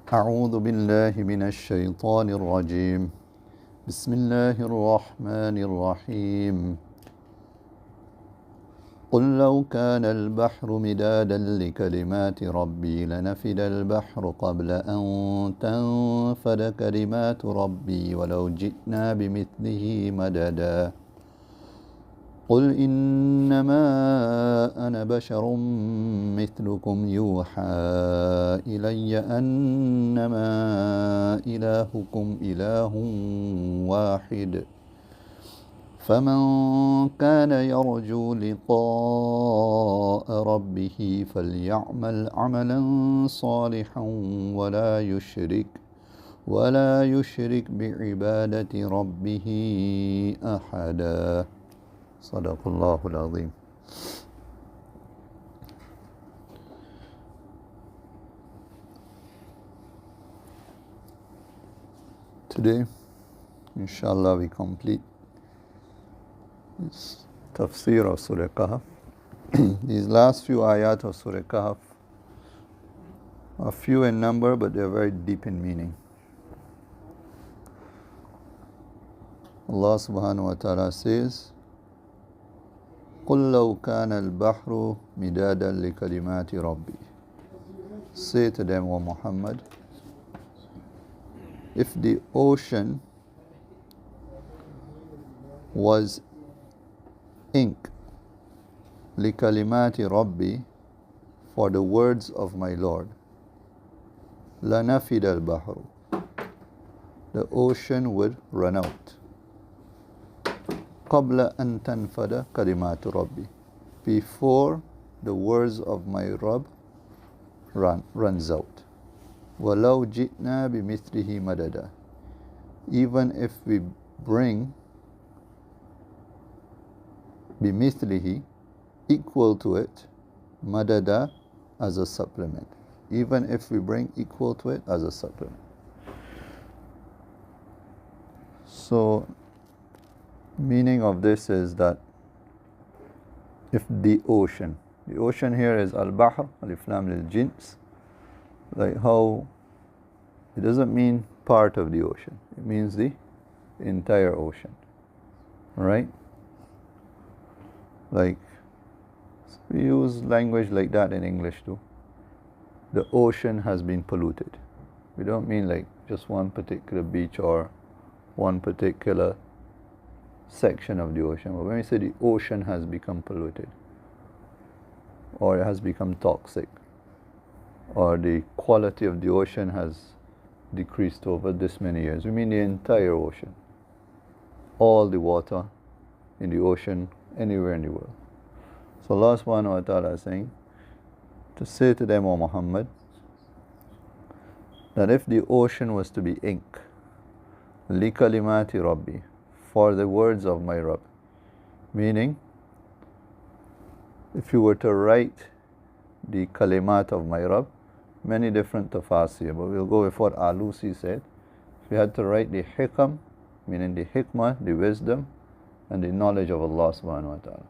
أعوذ بالله من الشيطان الرجيم بسم الله الرحمن الرحيم قل لو كان البحر مدادا لكلمات ربي لنفد البحر قبل أن تنفد كلمات ربي ولو جئنا بمثله مددا قل إنما أنا بشر مثلكم يوحى إلي أنما إلهكم إله واحد فمن كان يرجو لقاء ربه فليعمل عملا صالحا ولا يشرك بعبادة ربه أحدا صدق الله العظيم. Today, inshallah, we complete this tafsir of Surah Kahf. These last few ayat of Surah Kahf are few in number, but they're very deep in meaning. Allah subhanahu wa ta'ala says, قُلْ لَوْ كَانَ الْبَحْرُ مِدَادًا لِكَلِمَاتِ رَبِّي. Say to them, O Muhammad, if the ocean was ink, لِكَلِمَاتِ رَبِّي, for the words of my Lord, لَنَفِدَ الْبَحْرُ, the ocean would run out. قَبْلَ أَن تَنْفَدَ كَلِمَاتُ رَبِّي, before the words of my Rabb runs out. وَلَوْ جِئْنَا بِمِثْلِهِ مَدَدًا, even if we bring بِمِثْلِهِ, equal to it, madada, as a supplement. Even if we bring equal to it as a supplement. So, meaning of this is that if the ocean here is al-bahr, alif lam lil jins, like how it doesn't mean part of the ocean, it means the entire ocean, right? Like we use language like that in English too. The ocean has been polluted. We don't mean like just one particular beach or one particular section of the ocean. But when we say the ocean has become polluted, or it has become toxic, or the quality of the ocean has decreased over this many years, we mean the entire ocean. All the water in the ocean anywhere in the world. So Allah subhanahu wa ta'ala is saying to say to them, O Muhammad, that if the ocean was to be ink, لِكَلِمَاتِ رَبِّي, for the words of my Rabb, meaning if you were to write the kalimat of my Rabb, many different tafasir, but we'll go with what Alusi said. If you had to write the hikam, meaning the hikmah, the wisdom and the knowledge of Allah subhanahu wa ta'ala.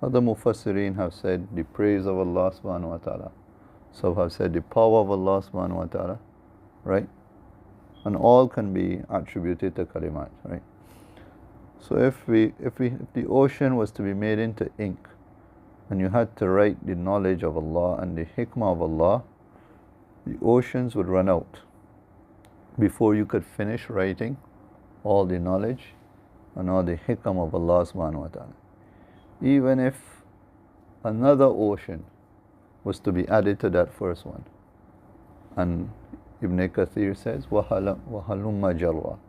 Other mufassirin have said the praise of Allah subhanahu wa ta'ala. Some have said the power of Allah subhanahu wa ta'ala, right? And all can be attributed to kalimat, right? So if the ocean was to be made into ink, and you had to write the knowledge of Allah and the hikmah of Allah, the oceans would run out before you could finish writing all the knowledge and all the hikam of Allah subhanahu wa ta'ala. Even if another ocean was to be added to that first one, and Ibn Kathir says, وَهَلُمَّ جَرًّا,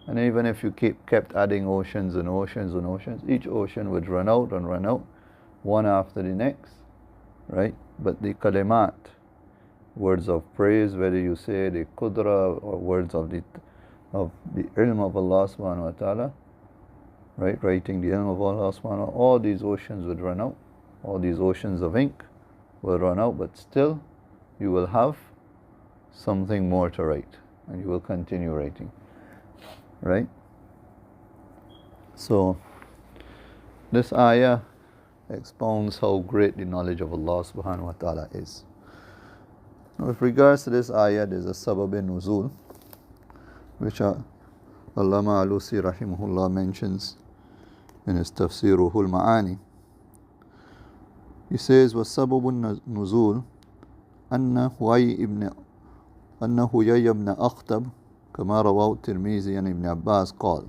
and even if you kept adding oceans and oceans and oceans, each ocean would run out and run out, one after the next, right? But the kalimat, words of praise, whether you say the qudra or words of the ilm of Allah subhanahu wa ta'ala, right? Writing the ilm of Allah subhanahu wa ta'ala, all these oceans would run out, all these oceans of ink will run out, but still you will have something more to write, and you will continue writing, right? So this ayah expounds how great the knowledge of Allah subhanahu wa ta'ala is. With regards to this ayah, there's a sabab nuzul, which Allama Alusi rahimahullah mentions in his Tafsiruhul Ma'ani. He says, وَالسَّبَبُ النُّزُولِ أَنَّ هُيَيَّ ibn Akhtab كما رواه الترمذي عن ابن عباس قال,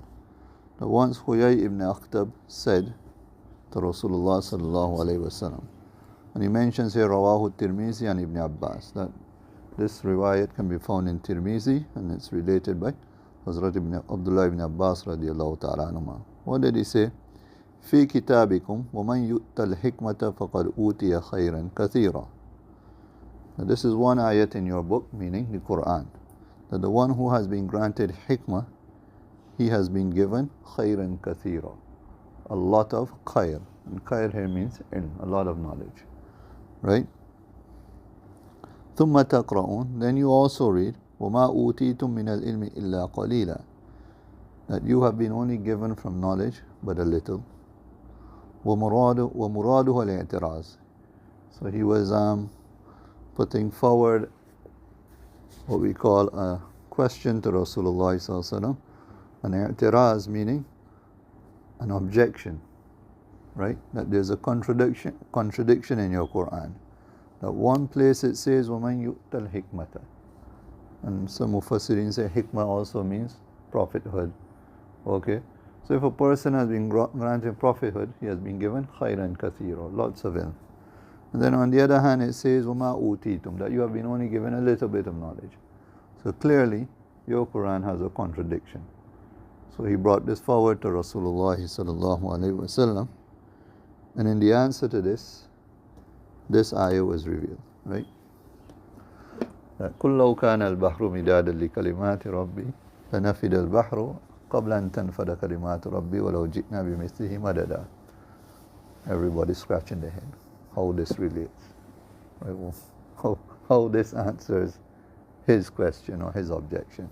that once Huyay ibn Akhtab said to Rasulullah sallallahu alayhi wasallam, and he mentions here Rawahu Tirmizi and Ibn Abbas, that this riwayat can be found in Tirmizi and it's related by Hazrat ibn Abdullah ibn Abbas radiyallahu ta'ala anhuma. What did he say? في كتابكم ومن يؤت الحكمة فقد أوتي خيرا كثيرا. Now this is one ayat in your book, meaning the Qur'an, that the one who has been granted hikmah, he has been given khayran kathira, a lot of khair. And khair here means ilm, a lot of knowledge. Right? ثم تقرؤون, then you also read وما أوتيتم من العلم إلا قليلا, that you have been only given from knowledge but a little. ومراده الاعتراض. So he was putting forward what we call a question to Rasulullah sallallahu alaihi wasallam, an i'tiraz meaning an objection, right? That there's a contradiction in your Quran. That one place it says وَمَنْ يُؤْتَ الْحِكْمَةَ, and some Mufassirin say hikmah also means prophethood. Okay, so if a person has been granted prophethood, he has been given khayran kathira, lots of ilm. And then on the other hand it says وَمَا أُوتِيتُمْ, that you have been only given a little bit of knowledge. So clearly your Quran has a contradiction. So he brought this forward to Rasulullah sallallahu alaihi wasallam, and in the answer to this ayah was revealed, right? That قُلْ لَوْ كَانَ الْبَحْرُ مِدَادًا لِكَلِمَاتِ رَبِّي لَنَفِدَ الْبَحْرُ قَبْلَ أَن تَنْفَدَ كَلِمَاتُ رَبِّي وَلَوْ جِئْنَا بِمِثْلِهِ مَدَدًا. Everybody scratching their head. How this relates, right? Well, how this answers his question or his objection.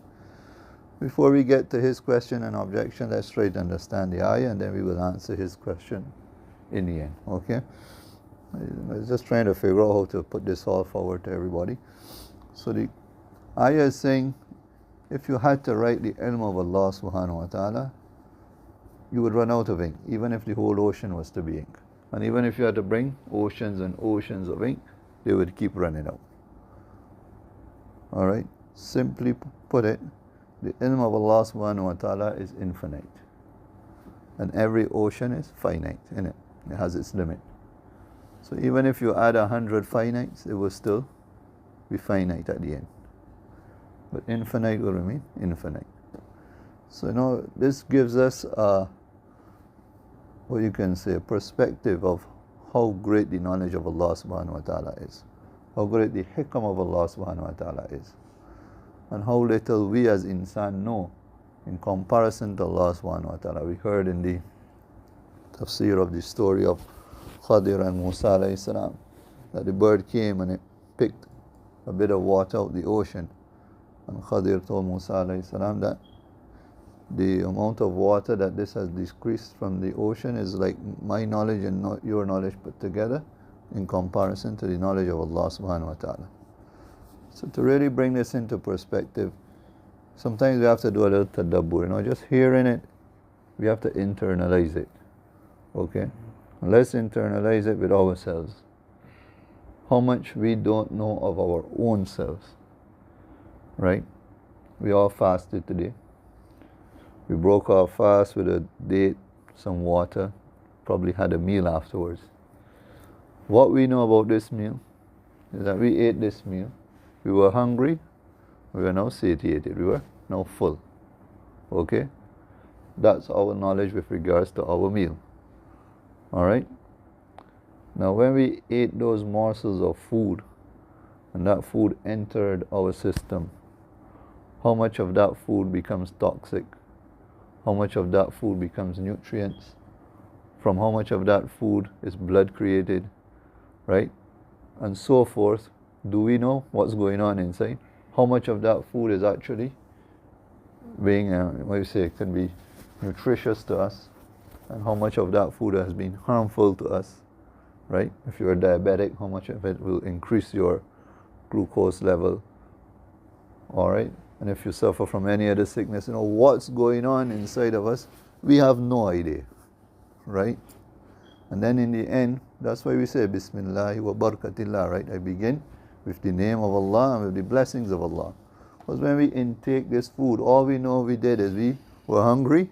Before we get to his question and objection, let's try to understand the ayah, and then we will answer his question in the end. Okay? I was just trying to figure out how to put this all forward to everybody. So the ayah is saying, if you had to write the ilm of Allah subhanahu wa ta'ala, you would run out of ink, even if the whole ocean was to be ink. And even if you had to bring oceans and oceans of ink, they would keep running out. Alright? Simply put it, the ilm of Allah subhanahu wa ta'ala is infinite. And every ocean is finite, innit? It has its limit. So even if you add 100 finites, it will still be finite at the end. But infinite will remain infinite. So this gives us what you can say, a perspective of how great the knowledge of Allah subhanahu wa ta'ala is, how great the hikam of Allah subhanahu wa ta'ala is, and how little we as insan know in comparison to Allah subhanahu wa ta'ala. We heard in the tafsir of the story of Khadir and Musa alayhi salam, that the bird came and it picked a bit of water out of the ocean, and Khadir told Musa alayhi salam that the amount of water that this has decreased from the ocean is like my knowledge and your knowledge put together in comparison to the knowledge of Allah subhanahu wa ta'ala. So to really bring this into perspective, sometimes we have to do a little tadabbur, just hearing it, we have to internalize it. Okay? Let's internalize it with ourselves. How much we don't know of our own selves. Right? We all fasted today. We broke our fast with a date, some water, probably had a meal afterwards. What we know about this meal is that we ate this meal. We were hungry, we were now satiated, we were now full. Okay? That's our knowledge with regards to our meal. Alright? Now when we ate those morsels of food, and that food entered our system, how much of that food becomes toxic? How much of that food becomes nutrients? From how much of that food is blood created? Right? And so forth. Do we know what's going on inside? How much of that food is actually being, can be nutritious to us? And how much of that food has been harmful to us? Right? If you're diabetic, how much of it will increase your glucose level. Alright? And if you suffer from any other sickness, what's going on inside of us, we have no idea. Right? And then in the end, that's why we say Bismillah wa barakatillah, right? I begin with the name of Allah and with the blessings of Allah. Because when we intake this food, all we know we did is we were hungry,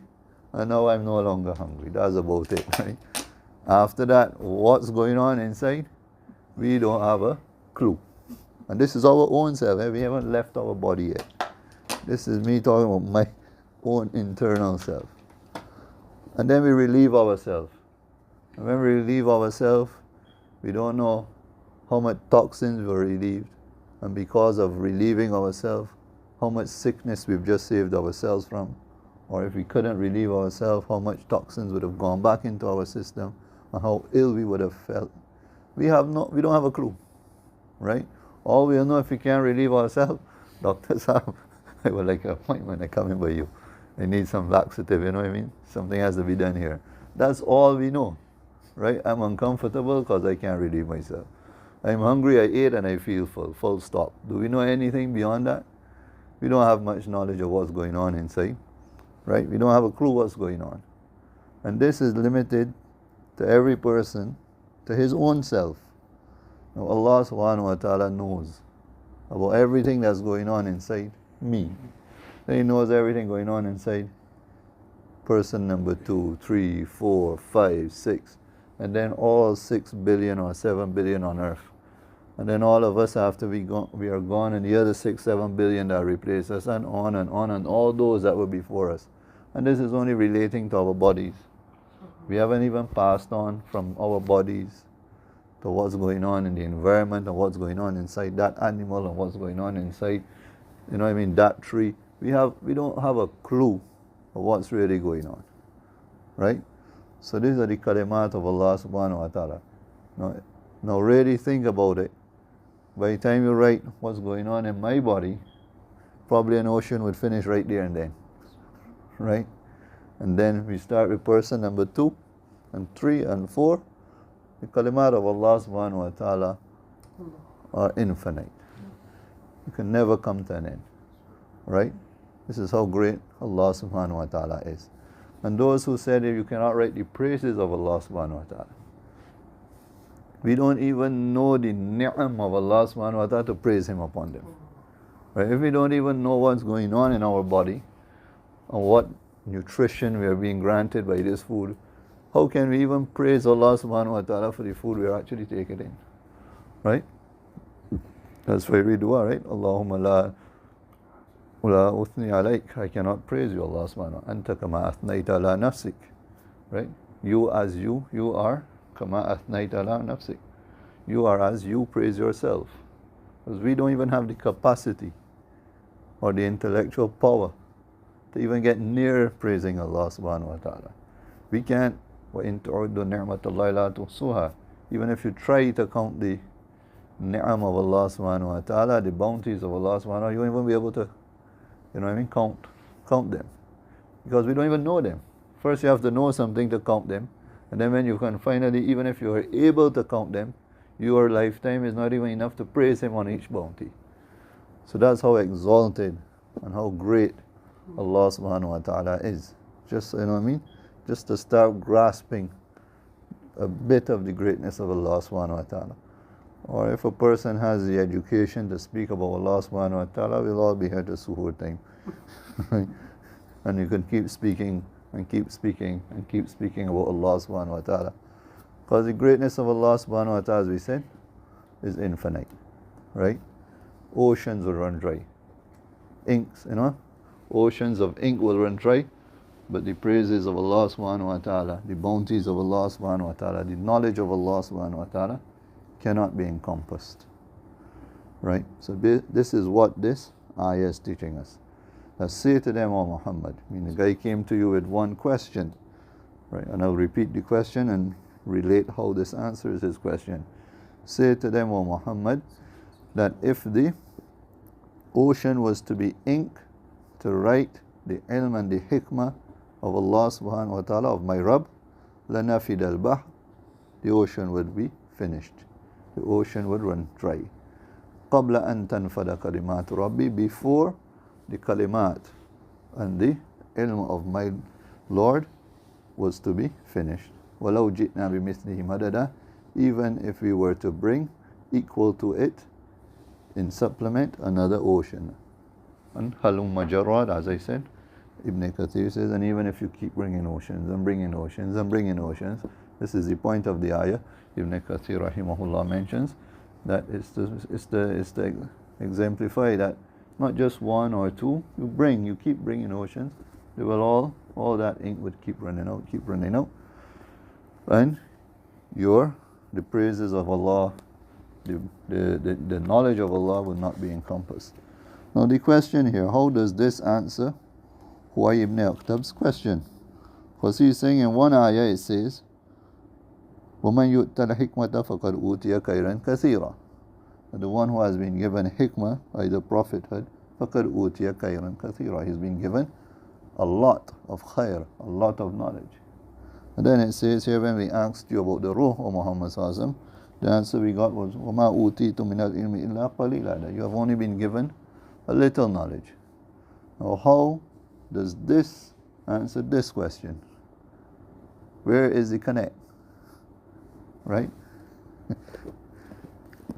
and now I'm no longer hungry. That's about it, right? After that, what's going on inside? We don't have a clue. And this is our own self. We haven't left our body yet. This is me talking about my own internal self. And then we relieve ourselves. And when we relieve ourselves, we don't know how much toxins were relieved. And because of relieving ourselves, how much sickness we've just saved ourselves from. Or if we couldn't relieve ourselves, how much toxins would have gone back into our system and how ill we would have felt. We don't have a clue, right? All we know, if we can't relieve ourselves, doctors have, I would like an appointment, I come in by you. I need some laxative, you know what I mean? Something has to be done here. That's all we know, right? I'm uncomfortable because I can't relieve myself. I'm hungry, I ate and I feel full stop. Do we know anything beyond that? We don't have much knowledge of what's going on inside, right? We don't have a clue what's going on. And this is limited to every person, to his own self. Now Allah subhanahu wa ta'ala knows about everything that's going on inside me. Then He knows everything going on inside person number 2, 3, 4, 5, 6, and then all 6 billion or 7 billion on earth. And then all of us after we are gone, and the other 6, 7 billion that replace us, and on and on, and all those that were before us. And this is only relating to our bodies. We haven't even passed on from our bodies to what's going on in the environment and what's going on inside that animal and what's going on inside, that tree. We don't have a clue of what's really going on, right? So these are the kalimat of Allah subhanahu wa ta'ala. Now really think about it. By the time you write what's going on in my body, probably an ocean would finish right there and then, right? And then we start with person number 2 and 3 and 4. The kalimat of Allah subhanahu wa ta'ala are infinite. You can never come to an end, right? This is how great Allah subhanahu wa ta'ala is. And those who said that you cannot write the praises of Allah subhanahu wa ta'ala, we don't even know the ni'am of Allah subhanahu wa ta'ala to praise Him upon them. Right? If we don't even know what's going on in our body and what nutrition we are being granted by this food, how can we even praise Allah subhanahu wa ta'ala for the food we are actually taking in? Right? That's why we dua, right? Allahumma la uthni alayk. I cannot praise you, Allah subhanahu wa ta'ala. Anta kama athnayta ala nafsik. Right? You as you are kama athnayta ala nafsik. You are as you praise yourself. Because we don't even have the capacity or the intellectual power to even get near praising Allah subhanahu wa ta'ala. We can't. وَإِن تُعُدُّ نِعْمَةَ اللَّهِ لَا تُحْصُوهَا. Even if you try to count the ni'am of Allah subhanahu wa ta'ala, the bounties of Allah subhanahu wa ta'ala, you won't even be able to, count them. Because we don't even know them. First you have to know something to count them. And then when you can finally, even if you are able to count them, your lifetime is not even enough to praise Him on each bounty. So that's how exalted and how great Allah subhanahu wa ta'ala is. Just, just to start grasping a bit of the greatness of Allah subhanahu wa ta'ala. Or if a person has the education to speak about Allah subhanahu wa ta'ala, we'll all be here to suhoor time. And you can keep speaking and keep speaking and keep speaking about Allah subhanahu wa ta'ala. Because the greatness of Allah subhanahu wa ta'ala, as we said, is infinite. Right? Oceans will run dry. Inks, oceans of ink will run dry. But the praises of Allah subhanahu wa ta'ala, the bounties of Allah subhanahu wa ta'ala, the knowledge of Allah subhanahu wa ta'ala cannot be encompassed. Right? So this is what this ayah is teaching us. Now say to them, O Muhammad, the guy came to you with one question. Right? And I'll repeat the question and relate how this answers his question. Say to them, O Muhammad, that if the ocean was to be ink to write the ilm and the hikmah of Allah subhanahu wa ta'ala, of my Rabb, لَنَفِدَ الْبَحْرِ, the ocean would be finished. The ocean would run dry. قَبْلَ أَن تَنْفَدَ كَلِمَاتُ رَبِّي, before the kalimat and the ilm of my Lord was to be finished. وَلَوْ جِئْنَا بِمِثْلِهِ مَدَدًا, even if we were to bring equal to it in supplement another ocean. And halum majarrad, as I said, Ibn Kathir says, and even if you keep bringing oceans and bringing oceans and bringing oceans, this is the point of the ayah. Ibn Kathir rahimahullah mentions that it's to exemplify that not just one or two, you keep bringing oceans, they will all that ink would keep running out, and the praises of Allah, the knowledge of Allah will not be encompassed. Now the question here, how does this answer Huway ibn Akhtab's question? Because he's saying in one ayah it says, وَمَنْ يُؤْتَ الْحِكْمَةَ فَقَدْ أُوتِيَ خَيْرًا كَثِيرًا. The one who has been given hikmah by the prophethood, فَقَدْ أُوتِيَ خَيْرًا كَثِيرًا, he's been given a lot of khair, a lot of knowledge. And then it says here, when we asked you about the ruh, O Muhammad sallallahu alaihi wasallam, the answer we got was, وَمَا أُوتِيتُ مِنَ الْإِلْمِ إِلَّا قَلِيلًا, that you have only been given a little knowledge. Now how does this answer this question? Where is the connect? Right?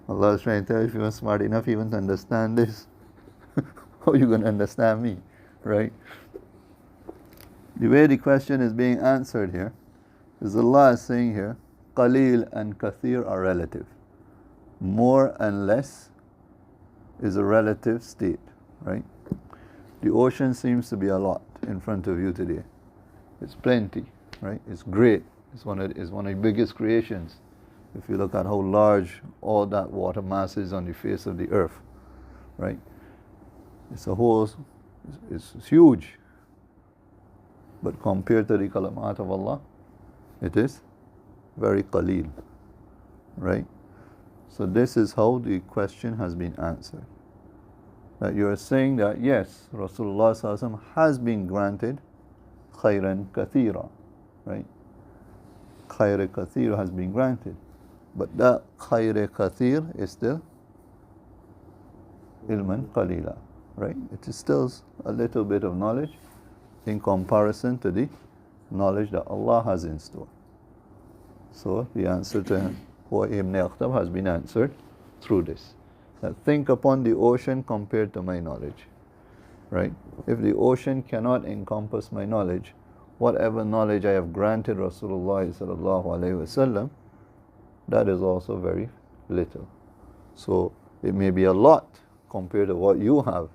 Allah is trying to tell you, if you are smart enough even to understand this, how are you going to understand me? Right? The way the question is being answered here is Allah is saying here, Qalil and Kathir are relative. More and less is a relative state, right? The ocean seems to be a lot in front of you today. It's plenty, right? It's great. It's one of the biggest creations. If you look at how large all that water mass is on the face of the earth, right? It's huge. But compared to the kalamat of Allah, it is very qaleel, right? So this is how the question has been answered. That you are saying that yes, Rasulullah sallallahu alaihi wasallam has been granted khayran kathira, right? Khayr kathir has been granted, but that khayr kathir is still ilman qalila, right? It is still a little bit of knowledge in comparison to the knowledge that Allah has in store. So the answer to Huway ibn Akhtab has been answered through this. That think upon the ocean compared to my knowledge, right? If the ocean cannot encompass my knowledge, whatever knowledge I have granted Rasulullah sallallahu alaihi wasallam, that is also very little. So it may be a lot compared to what you have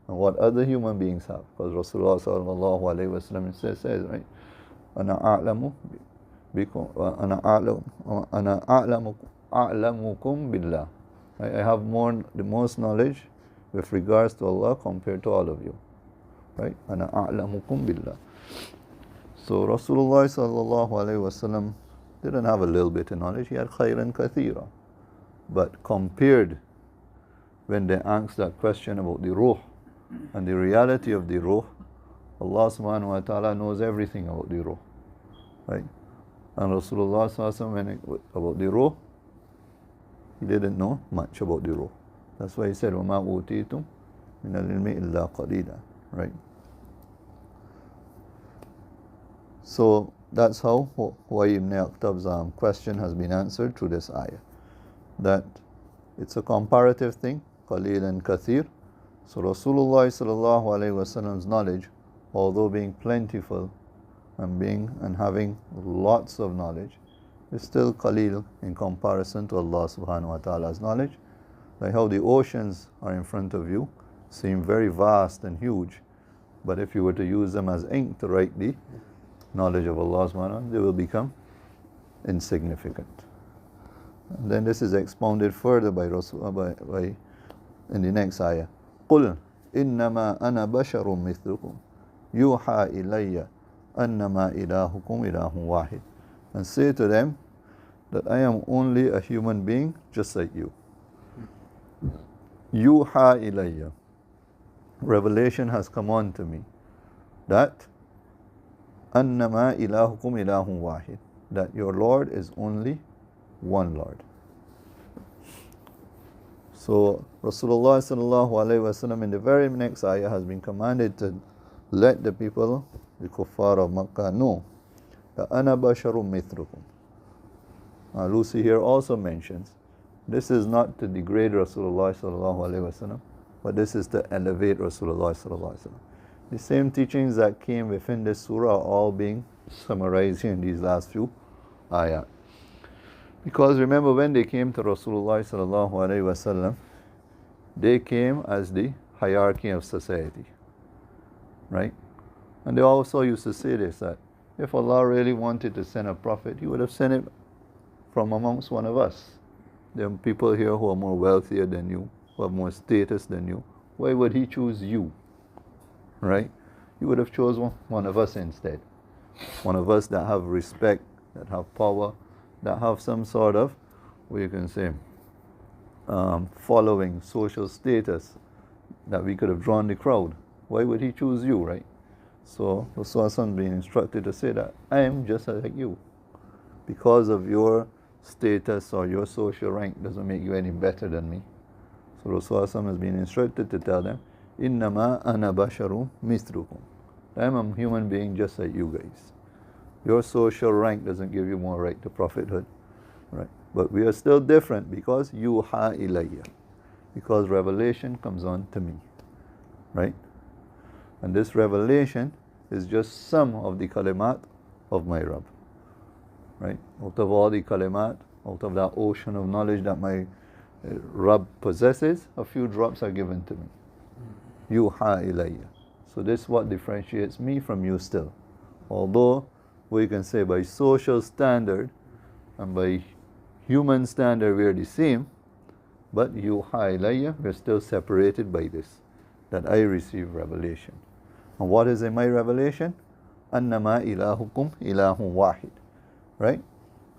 and what other human beings have, because Rasulullah sallallahu alaihi wasallam says, right, ana a'lamu bikum, ana a'lamukum billah. I have the most knowledge with regards to Allah compared to all of you, right? Ana a'lamukum billah. So Rasulullah sallallahu alaihi wasallam didn't have a little bit of knowledge; he had khayran kathira. But compared, when they asked that question about the ruh and the reality of the ruh, Allah subhanahu wa ta'ala knows everything about the ruh, right? And Rasulullah sallallahu alaihi wasallam, about the ruh, he didn't know much about the ruh. That's why he said, وَمَا أُوتِيتُمْ مِنَ الْعِلْمِ إِلَّا قَلِيلًا, right? So that's how Huway ibn Akhtab's question has been answered through this ayah. That it's a comparative thing, qalil and kathir. So Rasulullah sallallahu alaihi wasallam's knowledge, although being plentiful and having lots of knowledge, is still qalil in comparison to Allah subhanahu wa ta'ala's knowledge. Like how the oceans are in front of you seem very vast and huge, but if you were to use them as ink to write the knowledge of Allah subhanahu wa ta'ala, they will become insignificant. And then this is expounded further by Rasulullah in the next ayah. قُلْ إِنَّمَا أَنَا بَشَرٌ مِثْلُكُمْ يُوحَى إِلَيَّ أَنَّمَا إِلَهُكُمْ إِلَهٌ وَاحِدٌ. And say to them that I am only a human being just like you. Yuha ilayya. Revelation has come on to me that annama ilahukum ilahun wahid, that your Lord is only one Lord. So Rasulullah sallallahu alaihi wasallam in the very next ayah has been commanded to let the people, the kuffar of Makkah, know that ana basharum mithlukum. Lucy here also mentions this is not to degrade Rasulullah sallallahu alaihi wasallam, but this is to elevate Rasulullah sallallahu alaihi wasallam. The same teachings that came within this surah are all being summarized here in these last few ayat. Because remember, when they came to Rasulullah sallallahu alaihi wasallam, they came as the hierarchy of society, right? And they also used to say this, that if Allah really wanted to send a prophet, He would have sent it from amongst one of us. There are people here who are more wealthier than you, who have more status than you. Why would He choose you? Right? He would have chosen one of us instead. One of us that have respect, that have power, that have some sort of, what you can say, following, social status, that we could have drawn the crowd. Why would He choose you, right? So Rasulullah being instructed to say that I am just like you. Because of your status or your social rank doesn't make you any better than me. So Rasulullah has been instructed to tell them, Innama ana basharum mithlukum. I am a human being just like you guys. Your social rank doesn't give you more right to prophethood, right? But we are still different because yuha ilayya, because revelation comes on to me, right? And this revelation is just some of the kalimat of my Rabb, right? Out of all the kalimat, out of that ocean of knowledge that my Rabb possesses, a few drops are given to me. Yuha ilayya. So this is what differentiates me from you still. Although we can say by social standard and by human standard we are the same, but yuha ilayya, we are still separated by this, that I receive revelation. And what is in my revelation? Annama ilahukum ilahun wahid. Right?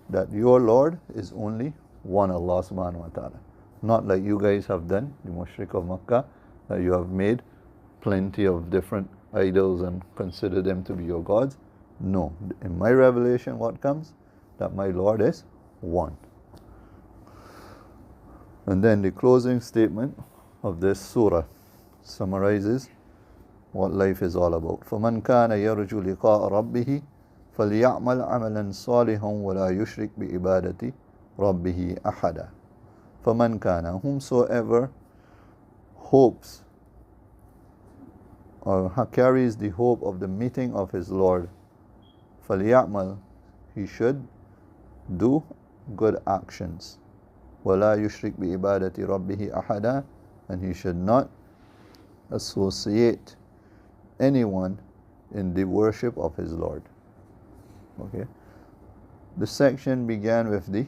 That your Lord is only one, Allah subhanahu wa ta'ala. Not like you guys have done, the mushrik of Makkah, that you have made plenty of different idols and consider them to be your gods. No. In my revelation, what comes? That my Lord is one. And then the closing statement of this surah summarizes what life is all about. فَمَنْ كَانَ يَرْجُو لِقَاءَ رَبِّهِ فَلْيَعْمَلْ عَمَلًا صَالِحًا وَلَا يُشْرِكْ بِعِبَادَةِ رَبِّهِ أَحَدًا. فَمَنْ كَانَ, whomsoever hopes or carries the hope of the meeting of his Lord, فَلْيَعْمَلْ, he should do good actions. وَلَا يُشْرِكْ بِعِبَادَةِ رَبِّهِ أَحَدًا, and he should not associate anyone in the worship of his Lord. Okay. The section began with the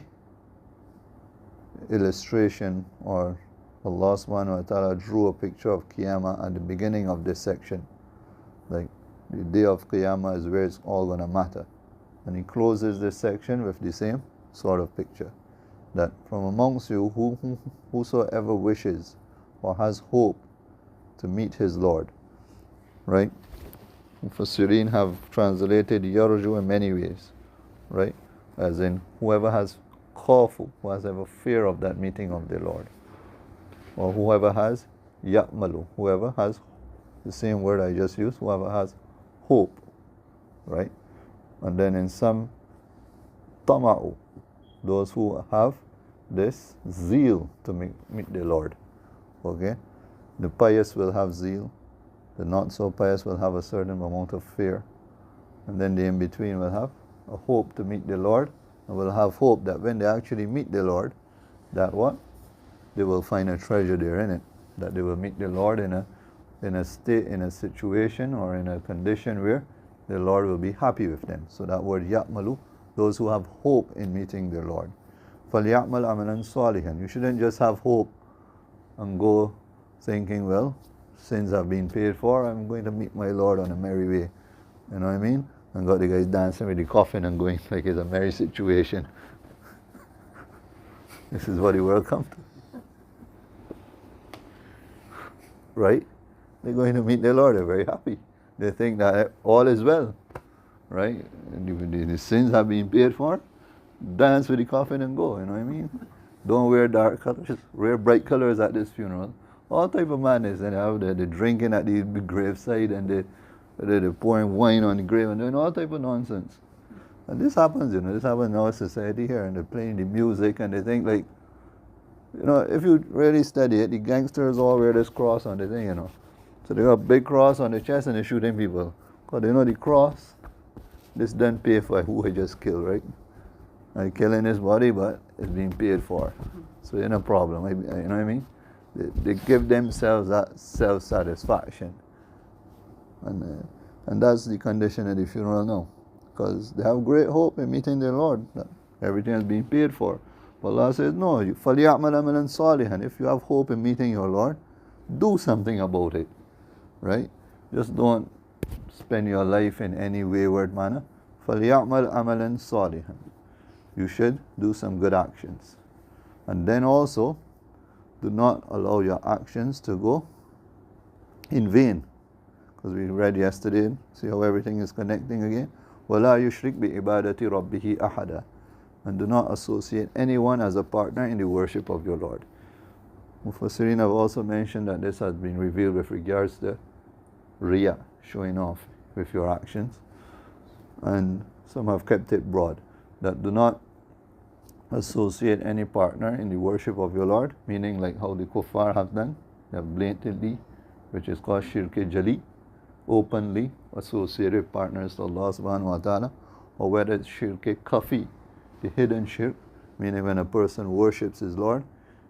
illustration, or Allah subhanahu wa ta'ala drew a picture of Qiyamah at the beginning of this section. Like the day of Qiyamah is where it's all going to matter. And he closes this section with the same sort of picture. That from amongst you, whosoever wishes or has hope to meet his Lord, right? Mufassirin have translated yarju in many ways, right? As in whoever has khawfu, who has ever fear of that meeting of the Lord. Or whoever has ya'malu, whoever has the same word I just used, whoever has hope, right? And then in some tama'u, those who have this zeal to meet the Lord. Okay? The pious will have zeal, the not so pious will have a certain amount of fear, and then the in-between will have a hope to meet the Lord, and will have hope that when they actually meet the Lord, that what? They will find a treasure there in it, that they will meet the Lord in a state, in a situation or in a condition where the Lord will be happy with them. So that word ya'malu, those who have hope in meeting their Lord. فَلْيَعْمَلْ عَمَلًا صَالِحًا. You shouldn't just have hope and go thinking, well, sins have been paid for, I'm going to meet my Lord on a merry way. You know what I mean? And got the guys dancing with the coffin and going like it's a merry situation. This is what the world comes to. Right? They're going to meet their Lord, they're very happy. They think that all is well. Right? The sins have been paid for, dance with the coffin and go, you know what I mean? Don't wear dark colors, wear bright colors at this funeral. All type of madness. And have the drinking at the graveside, and they're pouring wine on the grave, and doing all type of nonsense. And this happens, this happens in our society here, and they're playing the music, and they think like, if you really study it, the gangsters all wear this cross on the thing, So they got a big cross on the chest, and they're shooting people. Because they know the cross, this doesn't pay for who I just killed, right? I'm killing his body, but it's being paid for. So ain't no problem, you know what I mean? They give themselves that self-satisfaction. And that's the condition of the funeral now. Because they have great hope in meeting their Lord. That everything is being paid for. But Allah says, no, فَلْيَعْمَلْ عَمَلًا صَالِحًا. If you have hope in meeting your Lord, do something about it. Right? Just don't spend your life in any wayward manner. فَلْيَعْمَلْ عَمَلًا صَالِحًا. You should do some good actions. And then also, do not allow your actions to go in vain. Because we read yesterday, see how everything is connecting again? وَلَا يُشْرِكْ بِعِبَادَةِ رَبِّهِ أَحَدًا. And do not associate anyone as a partner in the worship of your Lord. Mufassirin have also mentioned that this has been revealed with regards to riya, showing off with your actions. And some have kept it broad, that do not associate any partner in the worship of your Lord, meaning like how the kuffar have done. They have blatantly, which is called shirk jali, openly associated partners to Allah subhanahu wa ta'ala, or whether it's shirk kafi, the hidden shirk, meaning when a person worships his Lord,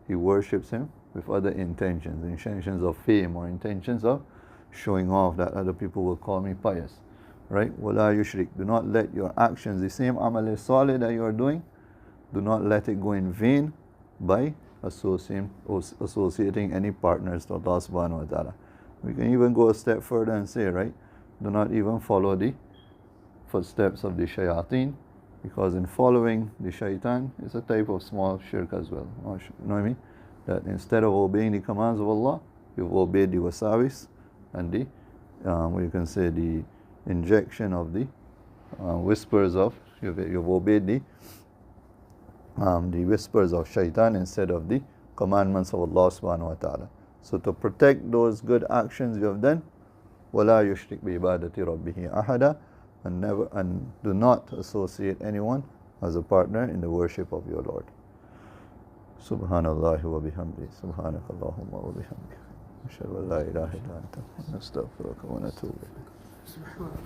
he worships him with other intentions of fame, or intentions of showing off that other people will call me pious. Right? وَلَا يُشْرِكْ. Do not let your actions, the same amal salih that you are doing, do not let it go in vain by associating any partners to Allah subhanahu wa ta'ala. We can even go a step further and say, right, do not even follow the footsteps of the shayateen, because in following the shaitan is a type of small shirk as well. You know what I mean? That instead of obeying the commands of Allah, you've obeyed the wasawis and the, you can say the injection of the whispers of, you've obeyed the whispers of shaitan instead of the commandments of Allah subhanahu wa ta'ala. So to protect those good actions you have done, وَلَا يُشْرِكْ بِعِبَادَةِ رَبِّهِ أَحَدًا, and do not associate anyone as a partner in the worship of your Lord. Subhanallah wa bihamdi, subhanakallahumma wa bihamdi. Ashhadu an la ilaha illa anta, nastaghfiruka wa natubu ilayk.